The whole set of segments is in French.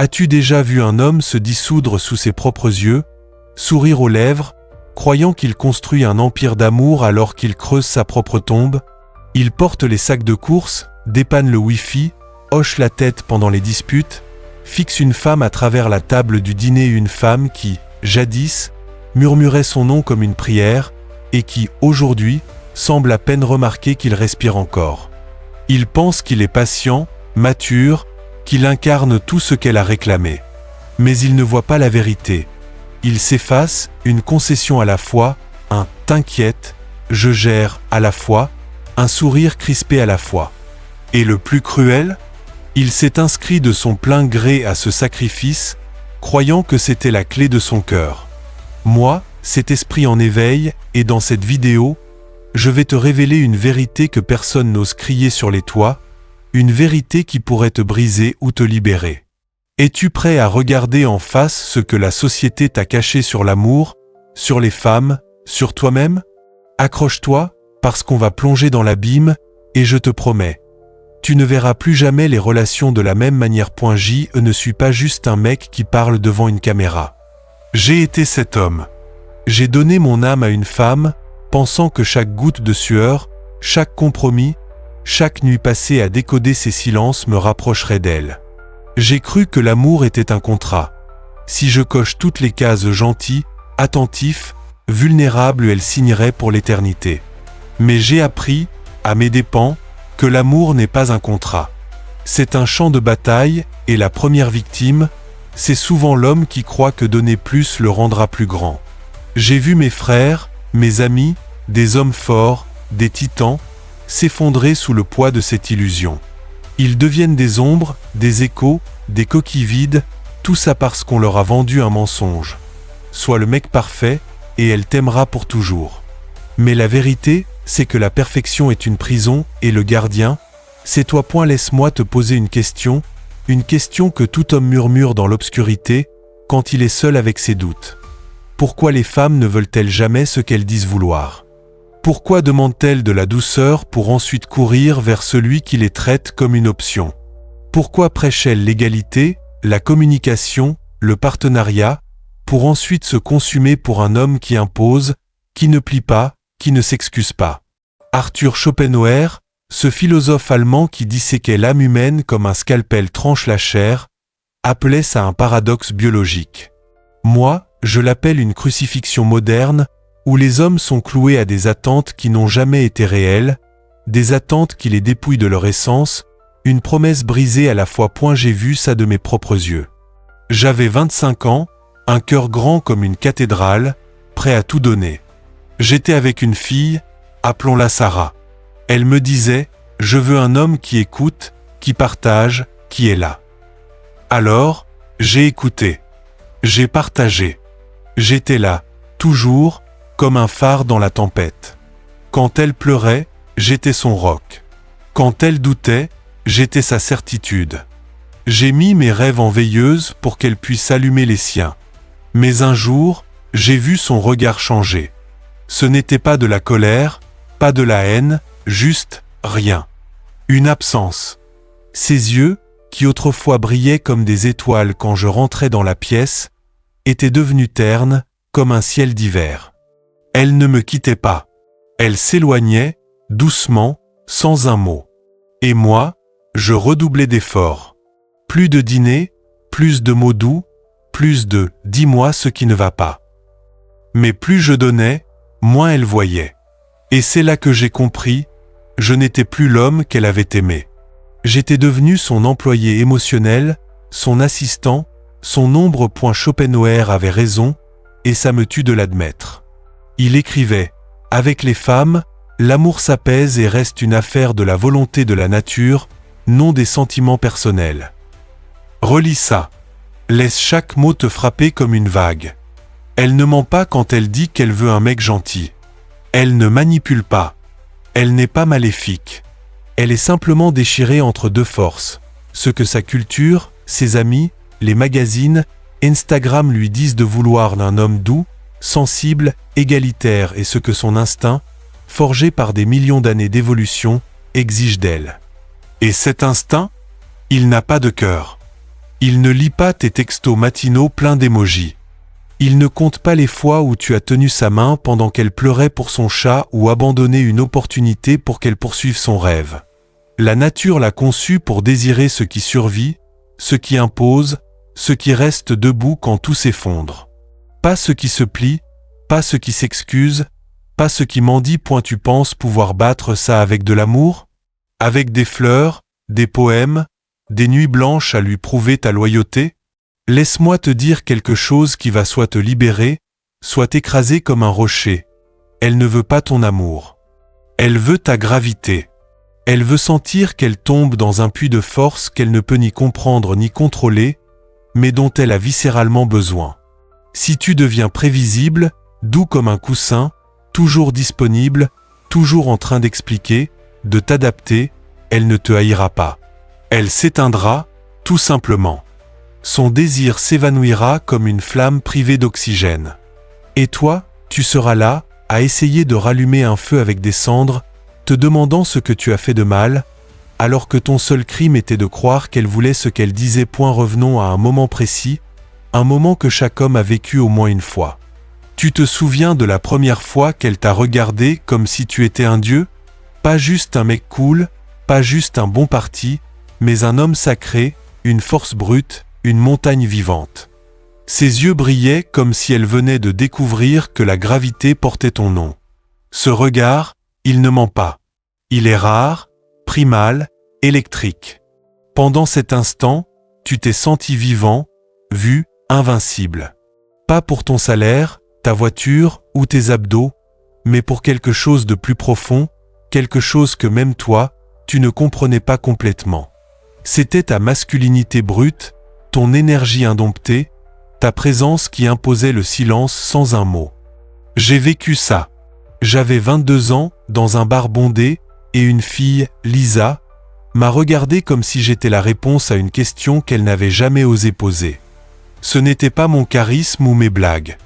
As-tu déjà vu un homme se dissoudre sous ses propres yeux, sourire aux lèvres, croyant qu'il construit un empire d'amour alors qu'il creuse sa propre tombe? Il porte les sacs de course, dépanne le Wi-Fi, hoche la tête pendant les disputes, fixe une femme à travers la table du dîner, une femme qui, jadis, murmurait son nom comme une prière, et qui, aujourd'hui, semble à peine remarquer qu'il respire encore. Il pense qu'il est patient, mature, qu'il incarne tout ce qu'elle a réclamé. Mais il ne voit pas la vérité. Il s'efface, une concession à la fois, un « t'inquiète, je gère » à la fois, un sourire crispé à la fois. Et le plus cruel, il s'est inscrit de son plein gré à ce sacrifice, croyant que c'était la clé de son cœur. Moi, cet esprit en éveil, et dans cette vidéo, je vais te révéler une vérité que personne n'ose crier sur les toits, une vérité qui pourrait te briser ou te libérer. Es-tu prêt à regarder en face ce que la société t'a caché sur l'amour, sur les femmes, sur toi-même? Accroche-toi, parce qu'on va plonger dans l'abîme, et je te promets, tu ne verras plus jamais les relations de la même manière. Je ne suis pas juste un mec qui parle devant une caméra. J'ai été cet homme. J'ai donné mon âme à une femme, pensant que chaque goutte de sueur, chaque compromis, chaque nuit passée à décoder ses silences me rapprocherait d'elle. J'ai cru que l'amour était un contrat. Si je coche toutes les cases gentil, attentif, vulnérable, elle signerait pour l'éternité. Mais j'ai appris, à mes dépens, que l'amour n'est pas un contrat. C'est un champ de bataille, et la première victime, c'est souvent l'homme qui croit que donner plus le rendra plus grand. J'ai vu mes frères, mes amis, des hommes forts, des titans, s'effondrer sous le poids de cette illusion. Ils deviennent des ombres, des échos, des coquilles vides, tout ça parce qu'on leur a vendu un mensonge. Sois le mec parfait, et elle t'aimera pour toujours. Mais la vérité, c'est que la perfection est une prison, et le gardien, c'est toi. Laisse-moi te poser une question que tout homme murmure dans l'obscurité, quand il est seul avec ses doutes. Pourquoi les femmes ne veulent-elles jamais ce qu'elles disent vouloir? Pourquoi demandent-elles de la douceur pour ensuite courir vers celui qui les traite comme une option? Pourquoi prêchent-elles l'égalité, la communication, le partenariat, pour ensuite se consumer pour un homme qui impose, qui ne plie pas, qui ne s'excuse pas? Arthur Schopenhauer, ce philosophe allemand qui disséquait l'âme humaine comme un scalpel tranche la chair, appelait ça un paradoxe biologique. Moi, je l'appelle une crucifixion moderne, où les hommes sont cloués à des attentes qui n'ont jamais été réelles, des attentes qui les dépouillent de leur essence, une promesse brisée à la fois. J'ai vu ça de mes propres yeux. J'avais 25 ans, un cœur grand comme une cathédrale, prêt à tout donner. J'étais avec une fille, appelons-la Sarah. Elle me disait, je veux un homme qui écoute, qui partage, qui est là. Alors, j'ai écouté. J'ai partagé. J'étais là, toujours, comme un phare dans la tempête. Quand elle pleurait, j'étais son roc. Quand elle doutait, j'étais sa certitude. J'ai mis mes rêves en veilleuse pour qu'elle puisse allumer les siens. Mais un jour, j'ai vu son regard changer. Ce n'était pas de la colère, pas de la haine, juste rien. Une absence. Ses yeux, qui autrefois brillaient comme des étoiles quand je rentrais dans la pièce, étaient devenus ternes, comme un ciel d'hiver. Elle ne me quittait pas. Elle s'éloignait, doucement, sans un mot. Et moi, je redoublais d'efforts. Plus de dîner, plus de mots doux, plus de « dis-moi ce qui ne va pas ». Mais plus je donnais, moins elle voyait. Et c'est là que j'ai compris, je n'étais plus l'homme qu'elle avait aimé. J'étais devenu son employé émotionnel, son assistant, son ombre. Schopenhauer avait raison, et ça me tue de l'admettre. Il écrivait, « Avec les femmes, l'amour s'apaise et reste une affaire de la volonté de la nature, non des sentiments personnels. » Relis ça. Laisse chaque mot te frapper comme une vague. Elle ne ment pas quand elle dit qu'elle veut un mec gentil. Elle ne manipule pas. Elle n'est pas maléfique. Elle est simplement déchirée entre deux forces. Ce que sa culture, ses amis, les magazines, Instagram lui disent de vouloir d'un homme doux, sensible, égalitaire, et ce que son instinct, forgé par des millions d'années d'évolution, exige d'elle. Et cet instinct, il n'a pas de cœur. Il ne lit pas tes textos matinaux pleins d'émojis. Il ne compte pas les fois où tu as tenu sa main pendant qu'elle pleurait pour son chat ou abandonné une opportunité pour qu'elle poursuive son rêve. La nature l'a conçu pour désirer ce qui survit, ce qui impose, ce qui reste debout quand tout s'effondre. Pas ce qui se plie, pas ce qui s'excuse, pas ce qui mendie. Tu penses pouvoir battre ça avec de l'amour? Avec des fleurs, des poèmes, des nuits blanches à lui prouver ta loyauté? Laisse-moi te dire quelque chose qui va soit te libérer, soit t'écraser comme un rocher. Elle ne veut pas ton amour. Elle veut ta gravité. Elle veut sentir qu'elle tombe dans un puits de force qu'elle ne peut ni comprendre ni contrôler, mais dont elle a viscéralement besoin. Si tu deviens prévisible, doux comme un coussin, toujours disponible, toujours en train d'expliquer, de t'adapter, elle ne te haïra pas. Elle s'éteindra, tout simplement. Son désir s'évanouira comme une flamme privée d'oxygène. Et toi, tu seras là, à essayer de rallumer un feu avec des cendres, te demandant ce que tu as fait de mal, alors que ton seul crime était de croire qu'elle voulait ce qu'elle disait. Revenons à un moment précis, un moment que chaque homme a vécu au moins une fois. Tu te souviens de la première fois qu'elle t'a regardé comme si tu étais un dieu? Pas juste un mec cool, pas juste un bon parti, mais un homme sacré, une force brute, une montagne vivante. Ses yeux brillaient comme si elle venait de découvrir que la gravité portait ton nom. Ce regard, il ne ment pas. Il est rare, primal, électrique. Pendant cet instant, tu t'es senti vivant, vu, invincible. Pas pour ton salaire, ta voiture ou tes abdos, mais pour quelque chose de plus profond, quelque chose que même toi, tu ne comprenais pas complètement. C'était ta masculinité brute, ton énergie indomptée, ta présence qui imposait le silence sans un mot. J'ai vécu ça. J'avais 22 ans, dans un bar bondé, et une fille, Lisa, m'a regardé comme si j'étais la réponse à une question qu'elle n'avait jamais osé poser. Ce n'était pas mon charisme ou mes blagues.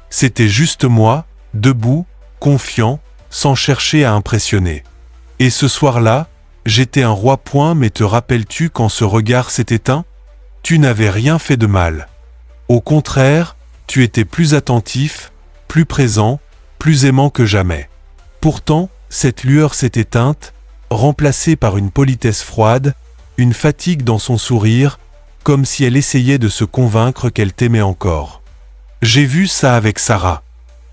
C'était juste moi, debout, confiant, sans chercher à impressionner. Et ce soir-là, j'étais un roi. Mais te rappelles-tu quand ce regard s'est éteint? Tu n'avais rien fait de mal. Au contraire, tu étais plus attentif, plus présent, plus aimant que jamais. Pourtant, cette lueur s'est éteinte, remplacée par une politesse froide, une fatigue dans son sourire, comme si elle essayait de se convaincre qu'elle t'aimait encore. J'ai vu ça avec Sarah.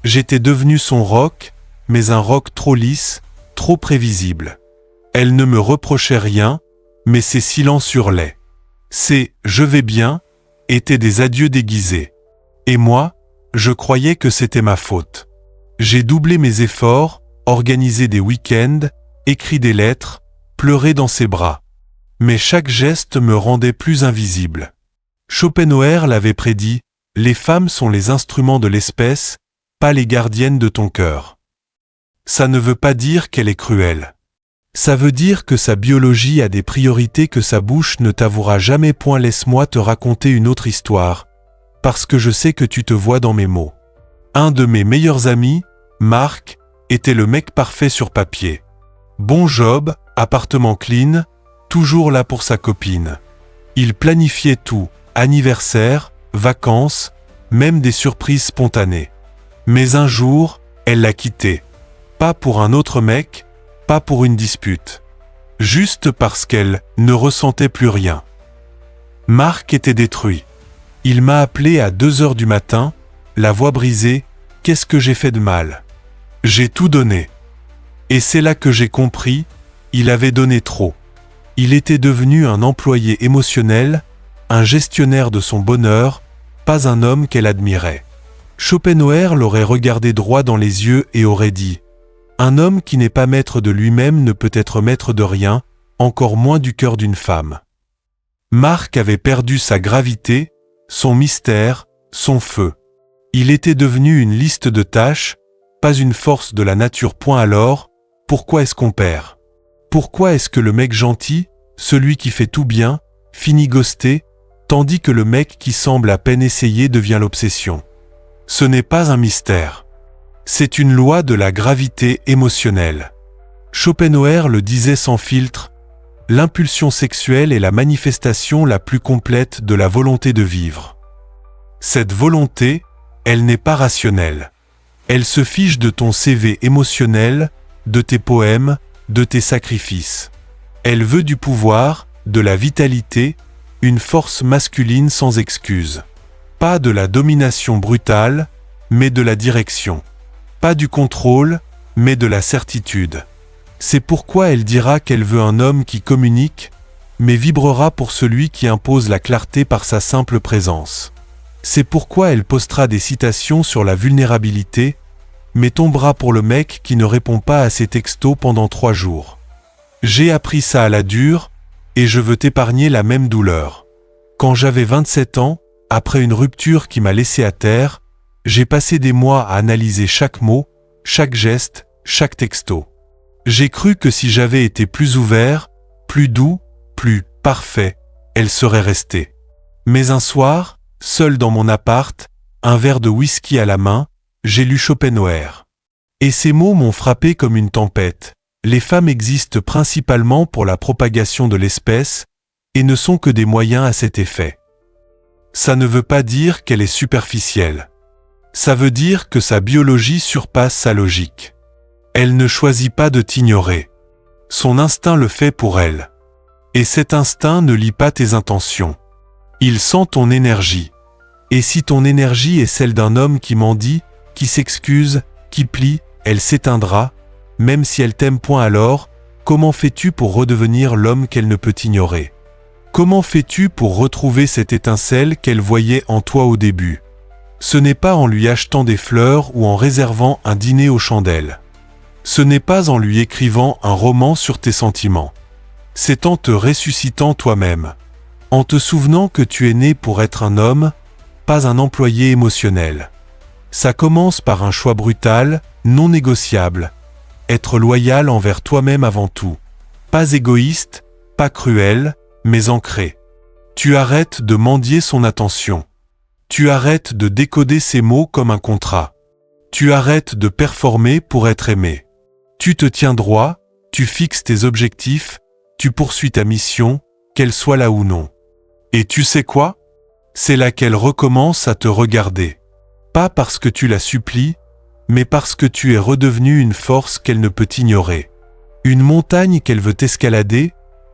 J'étais devenu son roc, mais un roc trop lisse, trop prévisible. Elle ne me reprochait rien, mais ses silences hurlaient. Ses « je vais bien » étaient des adieux déguisés. Et moi, je croyais que c'était ma faute. J'ai doublé mes efforts, organisé des week-ends, écrit des lettres, pleuré dans ses bras. Mais chaque geste me rendait plus invisible. Schopenhauer l'avait prédit, les femmes sont les instruments de l'espèce, pas les gardiennes de ton cœur. Ça ne veut pas dire qu'elle est cruelle. Ça veut dire que sa biologie a des priorités que sa bouche ne t'avouera jamais. Laisse-moi te raconter une autre histoire, parce que je sais que tu te vois dans mes mots. Un de mes meilleurs amis, Marc, était le mec parfait sur papier. Bon job, appartement clean, toujours là pour sa copine. Il planifiait tout, anniversaire, vacances, même des surprises spontanées. Mais un jour, elle l'a quitté. Pas pour un autre mec, pas pour une dispute. Juste parce qu'elle ne ressentait plus rien. Marc était détruit. Il m'a appelé à 2h du matin, la voix brisée, « Qu'est-ce que j'ai fait de mal ?» J'ai tout donné. Et c'est là que j'ai compris, il avait donné trop. Il était devenu un employé émotionnel, un gestionnaire de son bonheur, pas un homme qu'elle admirait. Schopenhauer l'aurait regardé droit dans les yeux et aurait dit « Un homme qui n'est pas maître de lui-même ne peut être maître de rien, encore moins du cœur d'une femme. » Marc avait perdu sa gravité, son mystère, son feu. Il était devenu une liste de tâches, pas une force de la nature. Alors, pourquoi est-ce qu'on perd? Pourquoi est-ce que le mec gentil, celui qui fait tout bien, finit ghosté, tandis que le mec qui semble à peine essayer devient l'obsession? Ce n'est pas un mystère. C'est une loi de la gravité émotionnelle. Schopenhauer le disait sans filtre, L'impulsion sexuelle est la manifestation la plus complète de la volonté de vivre. Cette volonté, elle n'est pas rationnelle. Elle se fiche de ton CV émotionnel, de tes poèmes, de tes sacrifices. Elle veut du pouvoir, de la vitalité, une force masculine sans excuse. Pas de la domination brutale, mais de la direction. Pas du contrôle, mais de la certitude. C'est pourquoi elle dira qu'elle veut un homme qui communique, mais vibrera pour celui qui impose la clarté par sa simple présence. C'est pourquoi elle postera des citations sur la vulnérabilité, mais tombera pour le mec qui ne répond pas à ses textos pendant 3 jours. J'ai appris ça à la dure, et je veux t'épargner la même douleur. Quand j'avais 27 ans, après une rupture qui m'a laissé à terre, j'ai passé des mois à analyser chaque mot, chaque geste, chaque texto. J'ai cru que si j'avais été plus ouvert, plus doux, plus parfait, elle serait restée. Mais un soir, seul dans mon appart, un verre de whisky à la main, j'ai lu Schopenhauer. Et ces mots m'ont frappé comme une tempête. Les femmes existent principalement pour la propagation de l'espèce, et ne sont que des moyens à cet effet. Ça ne veut pas dire qu'elle est superficielle. Ça veut dire que sa biologie surpasse sa logique. Elle ne choisit pas de t'ignorer. Son instinct le fait pour elle. Et cet instinct ne lit pas tes intentions. Il sent ton énergie. Et si ton énergie est celle d'un homme qui mendie, qui s'excuse, qui plie, elle s'éteindra, même si elle t'aime point alors, comment fais-tu pour redevenir l'homme qu'elle ne peut ignorer? Comment fais-tu pour retrouver cette étincelle qu'elle voyait en toi au début? Ce n'est pas en lui achetant des fleurs ou en réservant un dîner aux chandelles. Ce n'est pas en lui écrivant un roman sur tes sentiments. C'est en te ressuscitant toi-même. En te souvenant que tu es né pour être un homme, pas un employé émotionnel. Ça commence par un choix brutal, non négociable. Être loyal envers toi-même avant tout. Pas égoïste, pas cruel, mais ancré. Tu arrêtes de mendier son attention. Tu arrêtes de décoder ses mots comme un contrat. Tu arrêtes de performer pour être aimé. Tu te tiens droit, tu fixes tes objectifs, tu poursuis ta mission, qu'elle soit là ou non. Et tu sais quoi? C'est là qu'elle recommence à te regarder. Pas parce que tu la supplies, mais parce que tu es redevenu une force qu'elle ne peut ignorer. Une montagne qu'elle veut escalader,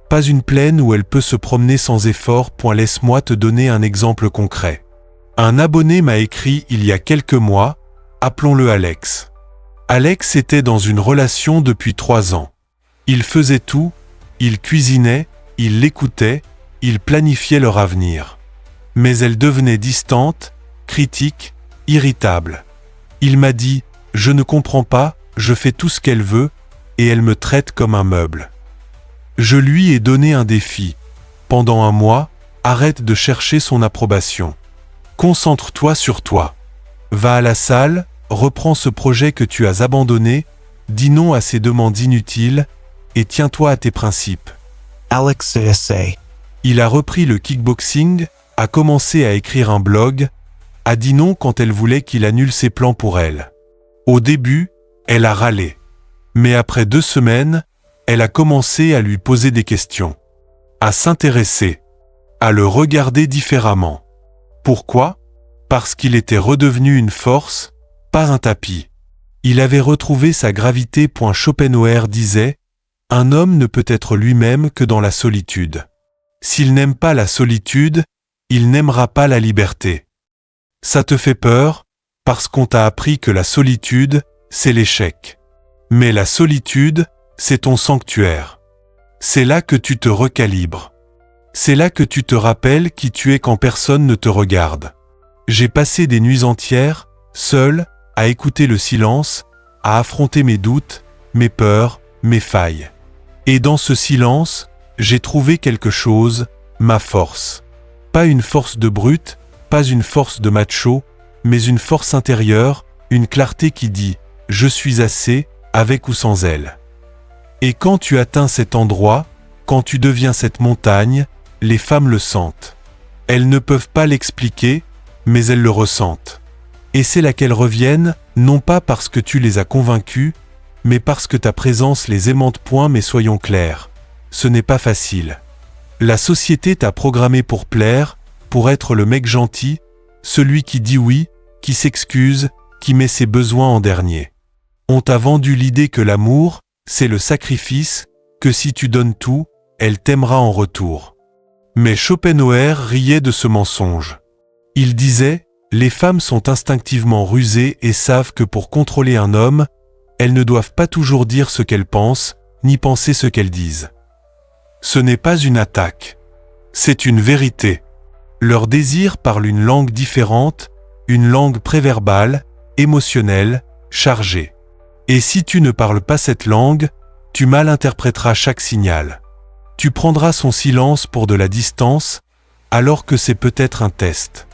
pas une plaine où elle peut se promener sans effort. Laisse-moi te donner un exemple concret. Un abonné m'a écrit il y a quelques mois, appelons-le Alex. Alex était dans une relation depuis 3 ans. Il faisait tout, il cuisinait, il l'écoutait, il planifiait leur avenir. Mais elle devenait distante, critique, irritable. Il m'a dit « Je ne comprends pas, je fais tout ce qu'elle veut, et elle me traite comme un meuble. » Je lui ai donné un défi. Pendant 1 mois, arrête de chercher son approbation. Concentre-toi sur toi. Va à la salle, reprends ce projet que tu as abandonné, dis non à ces demandes inutiles, et tiens-toi à tes principes. Alex CSA. Il a repris le kickboxing, a commencé à écrire un blog, a dit non quand elle voulait qu'il annule ses plans pour elle. Au début, elle a râlé. Mais après 2 semaines, elle a commencé à lui poser des questions, à s'intéresser, à le regarder différemment. Pourquoi? Parce qu'il était redevenu une force, pas un tapis. Il avait retrouvé sa gravité. Schopenhauer disait « Un homme ne peut être lui-même que dans la solitude. S'il n'aime pas la solitude, il n'aimera pas la liberté. » Ça te fait peur, parce qu'on t'a appris que la solitude, c'est l'échec. Mais la solitude, c'est ton sanctuaire. C'est là que tu te recalibres. C'est là que tu te rappelles qui tu es quand personne ne te regarde. J'ai passé des nuits entières, seul, à écouter le silence, à affronter mes doutes, mes peurs, mes failles. Et dans ce silence, j'ai trouvé quelque chose, ma force. Pas une force de brute, pas une force de macho, mais une force intérieure, une clarté qui dit « Je suis assez, avec ou sans elle ». Et quand tu atteins cet endroit, quand tu deviens cette montagne, les femmes le sentent. Elles ne peuvent pas l'expliquer, mais elles le ressentent. Et c'est là qu'elles reviennent, non pas parce que tu les as convaincues, mais parce que ta présence les aimante. Mais soyons clairs, ce n'est pas facile. La société t'a programmé pour plaire, pour être le mec gentil, celui qui dit oui, qui s'excuse, qui met ses besoins en dernier. On t'a vendu l'idée que l'amour, c'est le sacrifice, que si tu donnes tout, elle t'aimera en retour. Mais Schopenhauer riait de ce mensonge. Il disait, les femmes sont instinctivement rusées et savent que pour contrôler un homme, elles ne doivent pas toujours dire ce qu'elles pensent, ni penser ce qu'elles disent. Ce n'est pas une attaque. C'est une vérité. Leur désir parle une langue différente, une langue préverbale, émotionnelle, chargée. Et si tu ne parles pas cette langue, tu mal interpréteras chaque signal. Tu prendras son silence pour de la distance, alors que c'est peut-être un test.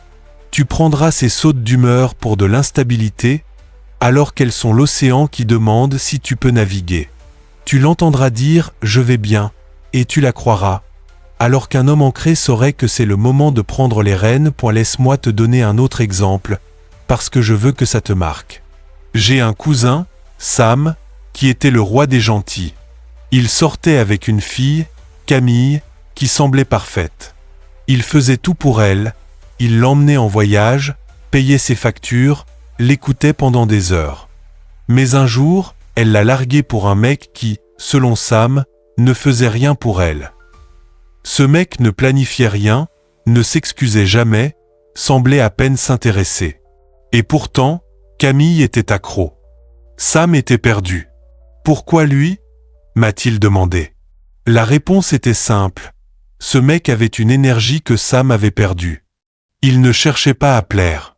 Tu prendras ses sautes d'humeur pour de l'instabilité, alors qu'elles sont l'océan qui demande si tu peux naviguer. Tu l'entendras dire « je vais bien » et tu la croiras, alors qu'un homme ancré saurait que c'est le moment de prendre les rênes. Laisse-moi te donner un autre exemple, parce que je veux que ça te marque. J'ai un cousin, Sam, qui était le roi des gentils. Il sortait avec une fille, Camille, qui semblait parfaite. Il faisait tout pour elle, il l'emmenait en voyage, payait ses factures, l'écoutait pendant des heures. Mais un jour, elle l'a largué pour un mec qui, selon Sam, ne faisait rien pour elle. Ce mec ne planifiait rien, ne s'excusait jamais, semblait à peine s'intéresser. Et pourtant, Camille était accro. Sam était perdu. Pourquoi lui ? M'a-t-il demandé. La réponse était simple. Ce mec avait une énergie que Sam avait perdue. Il ne cherchait pas à plaire.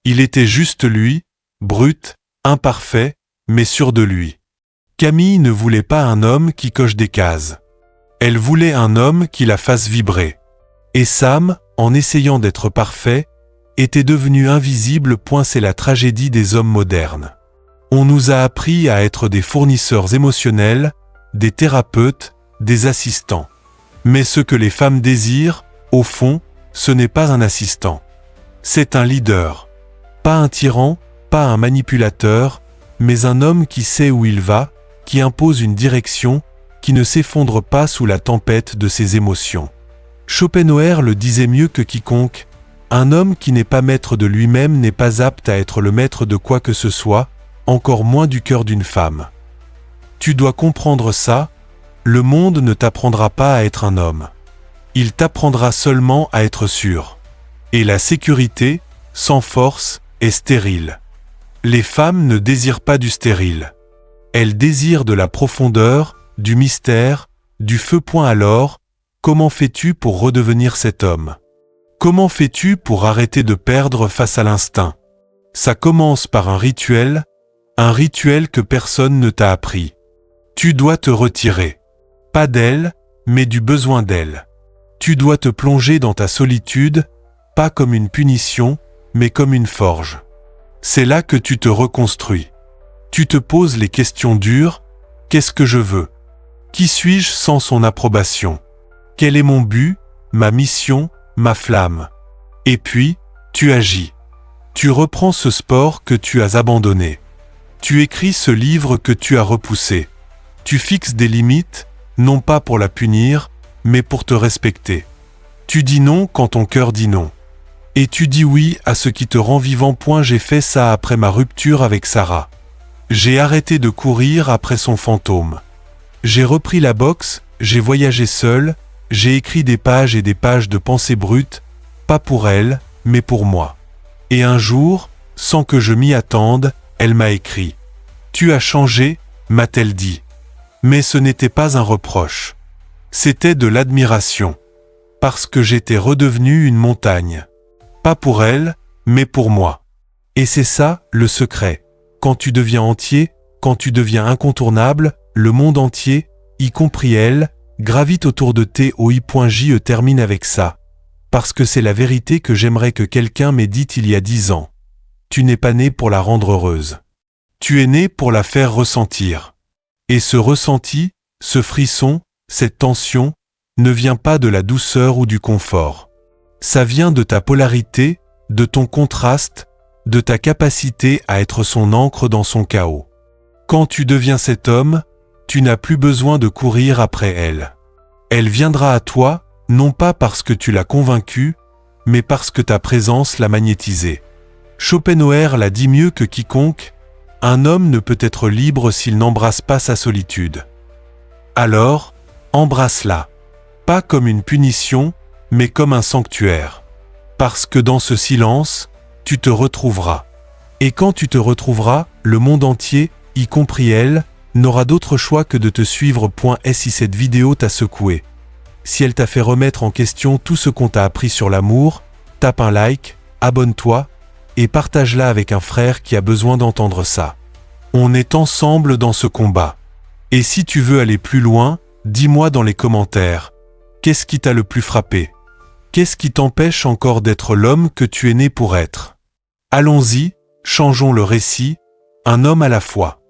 Il était juste lui, brut, imparfait, mais sûr de lui. Camille ne voulait pas un homme qui coche des cases. Elle voulait un homme qui la fasse vibrer. Et Sam, en essayant d'être parfait, était devenu invisible. C'est la tragédie des hommes modernes. On nous a appris à être des fournisseurs émotionnels, des thérapeutes, des assistants. Mais ce que les femmes désirent, au fond, ce n'est pas un assistant. C'est un leader. Pas un tyran, pas un manipulateur, mais un homme qui sait où il va, qui impose une direction, qui ne s'effondre pas sous la tempête de ses émotions. Schopenhauer le disait mieux que quiconque, un homme qui n'est pas maître de lui-même n'est pas apte à être le maître de quoi que ce soit, encore moins du cœur d'une femme. Tu dois comprendre ça, le monde ne t'apprendra pas à être un homme. Il t'apprendra seulement à être sûr. Et la sécurité, sans force, est stérile. Les femmes ne désirent pas du stérile. Elles désirent de la profondeur, du mystère, du feu. Alors, comment fais-tu pour redevenir cet homme ? Comment fais-tu pour arrêter de perdre face à l'instinct ? Ça commence par un rituel que personne ne t'a appris. Tu dois te retirer. Pas d'elle, mais du besoin d'elle. Tu dois te plonger dans ta solitude, pas comme une punition, mais comme une forge. C'est là que tu te reconstruis. Tu te poses les questions dures. Qu'est-ce que je veux ? Qui suis-je sans son approbation ? Quel est mon but, ma mission, ma flamme ? Et puis, tu agis. Tu reprends ce sport que tu as abandonné. Tu écris ce livre que tu as repoussé. Tu fixes des limites, non pas pour la punir, mais pour te respecter. Tu dis non quand ton cœur dit non. Et tu dis oui à ce qui te rend vivant. J'ai fait ça après ma rupture avec Sarah. J'ai arrêté de courir après son fantôme. J'ai repris la boxe, j'ai voyagé seul, j'ai écrit des pages et des pages de pensées brutes, pas pour elle, mais pour moi. Et un jour, sans que je m'y attende, elle m'a écrit. « Tu as changé », m'a-t-elle dit. Mais ce n'était pas un reproche. C'était de l'admiration. Parce que j'étais redevenu une montagne. Pas pour elle, mais pour moi. Et c'est ça, le secret. Quand tu deviens entier, quand tu deviens incontournable, le monde entier, y compris elle, gravite autour de toi. Termine avec ça. Parce que c'est la vérité que j'aimerais que quelqu'un m'ait dite il y a 10 ans. Tu n'es pas né pour la rendre heureuse. Tu es né pour la faire ressentir. Et ce ressenti, ce frisson, cette tension, ne vient pas de la douceur ou du confort. Ça vient de ta polarité, de ton contraste, de ta capacité à être son encre dans son chaos. Quand tu deviens cet homme, tu n'as plus besoin de courir après elle. Elle viendra à toi, non pas parce que tu l'as convaincue, mais parce que ta présence l'a magnétisée. Schopenhauer l'a dit mieux que quiconque, un homme ne peut être libre s'il n'embrasse pas sa solitude. Alors, embrasse-la. Pas comme une punition, mais comme un sanctuaire. Parce que dans ce silence, tu te retrouveras. Et quand tu te retrouveras, le monde entier, y compris elle, n'aura d'autre choix que de te suivre. Si cette vidéo t'a secoué, si elle t'a fait remettre en question tout ce qu'on t'a appris sur l'amour, tape un like, abonne-toi, et partage-la avec un frère qui a besoin d'entendre ça. On est ensemble dans ce combat. Et si tu veux aller plus loin, dis-moi dans les commentaires, qu'est-ce qui t'a le plus frappé? Qu'est-ce qui t'empêche encore d'être l'homme que tu es né pour être? Allons-y, changeons le récit, un homme à la fois.